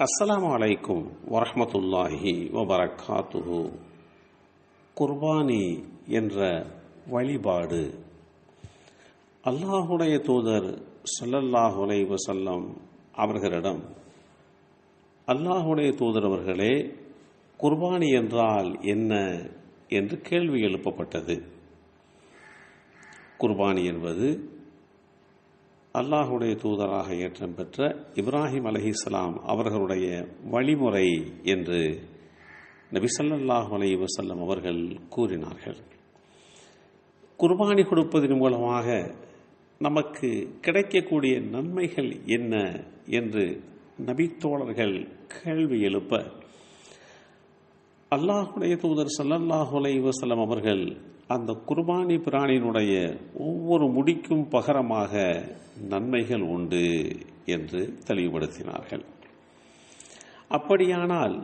அஸ்ஸலாமு அலைக்கும் வரஹ்மத்துல்லாஹி வபரகாத்துஹு. குர்பானி என்ற வழிபாடு அல்லாஹுடைய தூதர் ஸல்லல்லாஹு அலைஹி வஸல்லம் அவர்களிடம், அல்லாஹுடைய தூதர் அவர்களே, குர்பானி என்றால் என்ன என்று கேள்வி எழுப்பப்பட்டது. குர்பானி என்பது அல்லாஹுடைய தூதராக ஏற்றம் பெற்ற இப்ராஹிம் அலைஹிஸ்ஸலாம் அவர்களுடைய வழிமுறை என்று நபி ஸல்லல்லாஹு அலைஹி வஸல்லம் அவர்கள் கூறினார்கள். குர்பானி கொடுப்பதன் மூலமாக நமக்கு கிடைக்கக்கூடிய நன்மைகள் என்ன என்று நபித்தோழர்கள் கேள்வி எழுப்ப, அல்லாஹுடைய தூதர் ஸல்லல்லாஹு அலைஹி வஸல்லம் அவர்கள் அந்த குர்பானி பிராணியினுடைய ஒவ்வொரு முடிக்கும் பகரமாக நன்மைகள் உண்டு என்று தெளிவுபடுத்தினார்கள். அப்படியானால்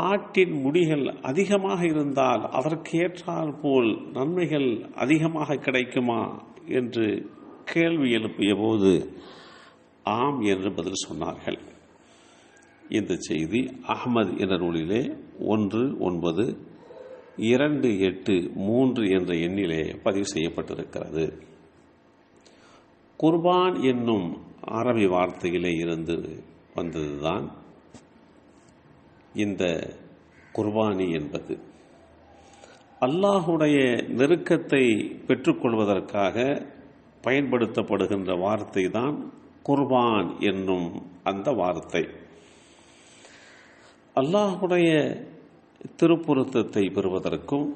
ஆட்டின் முடிகள் அதிகமாக இருந்தால் அதற்கு ஏற்றால் போல் நன்மைகள் அதிகமாக கிடைக்குமா என்று கேள்வி எழுப்பிய போது ஆம் என்று பதில் சொன்னார்கள். இந்த செய்தி அஹ்மத் என்ற நூலிலே 1928 என்ற எண்ணிலே பதிவு செய்யப்பட்டிருக்கிறது. குர்பான் என்னும் அரபி வார்த்தையிலே இருந்து வந்ததுதான் இந்த குர்பானி என்பது. அல்லாஹுடைய நெருக்கத்தை பெற்றுக்கொள்வதற்காக பயன்படுத்தப்படுகின்ற வார்த்தை தான் குர்பான் என்னும் அந்த வார்த்தை. அல்லாஹுடைய திருப்பொருத்தத்தை பெறுவதற்கும்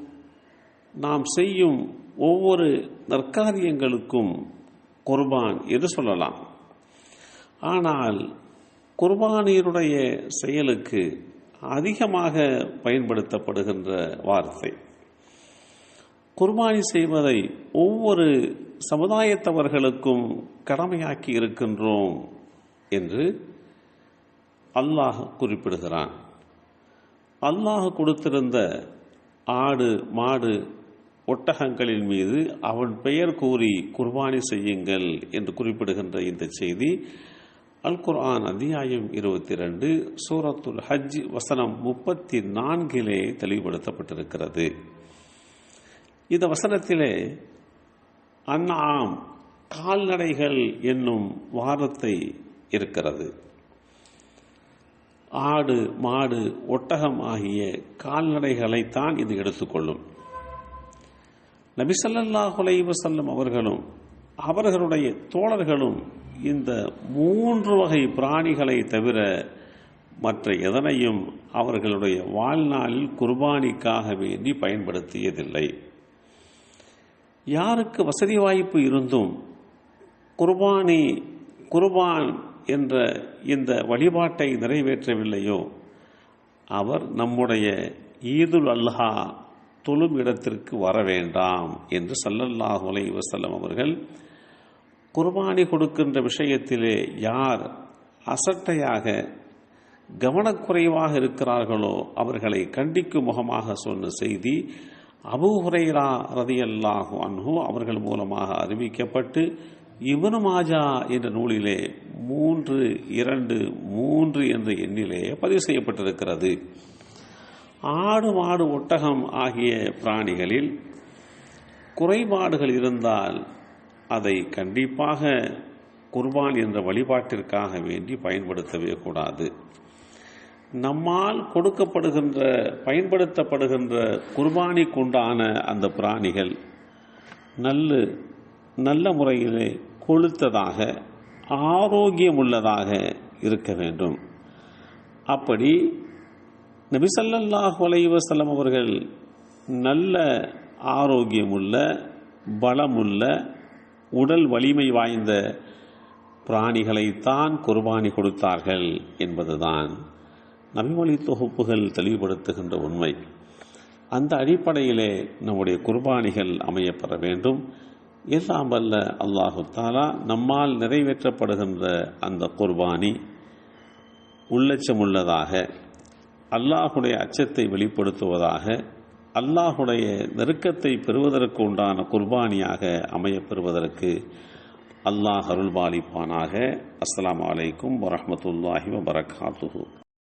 நாம் செய்யும் ஒவ்வொரு நற்காரியங்களுக்கும் குர்பான் என்று சொல்லலாம். ஆனால் குர்பானியினுடைய செயலுக்கு அதிகமாக பயன்படுத்தப்படுகின்ற வார்த்தை, குர்பானி செய்வதை ஒவ்வொரு சமுதாயத்தவர்களுக்கும் கடமையாக்கி இருக்கின்றோம் என்று அல்லாஹ் குறிப்பிடுகிறான். அல்லாஹ் கொடுத்திருந்த ஆடு, மாடு, ஒட்டகங்களின் மீது அவன் பெயர் கூறி குர்பானி செய்யுங்கள் என்று குறிப்பிடுகின்ற இந்த செய்தி அல் குர்ஆன் அத்தியாயம் 22 சூரத்துல் ஹஜ் வசனம் 34 தெளிவுபடுத்தப்பட்டிருக்கிறது. இந்த வசனத்திலே அன்ஆம் கால்நடைகள் என்னும் வார்த்தை இருக்கிறது. ஆடு, மாடு, ஒட்டகம் ஆகிய கால்நடைகளைத்தான் இது எடுத்துக்கொள்ளும். நபி ஸல்லல்லாஹு அலைஹி வஸல்லம் அவர்களும் அவர்களுடைய தோழர்களும் இந்த 3 வகை பிராணிகளை தவிர மற்ற எதனையும் அவர்களுடைய வாழ்நாளில் குர்பானிக்காக வேண்டி பயன்படுத்தியதில்லை. யாருக்கு வசதி வாய்ப்பு இருந்தும் குர்பான் என்ற இந்த வழிபாட்டை நிறைவேற்றவில்லையோ அவர் நம்முடைய ஈதுல் அல்ஹா தொழும் இடத்திற்கு வர வேண்டாம் என்று ஸல்லல்லாஹு அலைஹி வஸல்லம் அவர்கள் குர்பானி கொடுக்கின்ற விஷயத்திலே யார் அசட்டையாக கவனக்குறைவாக இருக்கிறார்களோ அவர்களை கண்டிக்கும் முகமாக சொன்ன செய்தி அபூ ஹுரைரா ரலியல்லாஹு அன்ஹு அவர்கள் மூலமாக அறிவிக்கப்பட்டு இப்னு மாஜா என்ற நூலிலே 323 என்ற எண்ணிலே பதிவு செய்யப்பட்டிருக்கிறது. ஆடு, மாடு, ஒட்டகம் ஆகிய பிராணிகளில் குறைபாடுகள் இருந்தால் அதை கண்டிப்பாக குர்பான் என்ற வழிபாட்டிற்காக வேண்டி பயன்படுத்தவே கூடாது. நம்மால் பயன்படுத்தப்படுகின்ற குர்பானிக்குண்டான அந்த பிராணிகள் நல்ல முறையிலே கொழுத்ததாக ஆரோக்கியமுள்ளதாக இருக்க வேண்டும். அப்படி நபி ஸல்லல்லாஹு அலைஹி வஸல்லம் அவர்கள் நல்ல ஆரோக்கியமுள்ள, பலமுள்ள, உடல் வலிமை வாய்ந்த பிராணிகளைத்தான் குர்பானி கொடுத்தார்கள் என்பதுதான் நபிமொழி தொகுப்புகள் தெளிவுபடுத்துகின்ற உண்மை. அந்த அடிப்படையிலே நம்முடைய குர்பானிகள் அமையப்பெற வேண்டும். எல்லாம் வல்ல அல்லாஹு தஆலா நம்மால் நிறைவேற்றப்படுகின்ற அந்த குர்பானி உள்ளச்சமுள்ளதாக, அல்லாஹுடைய அச்சத்தை வெளிப்படுத்துவதாக, அல்லாஹுடைய நெருக்கத்தை பெறுவதற்கு உண்டான குர்பானியாக அமையப்பெறுவதற்கு அல்லாஹ் அருள்பாலிப்பானாக. அஸ்ஸலாமு அலைக்கும் வரஹ்மத்துல்லாஹி வபரகாத்துஹு.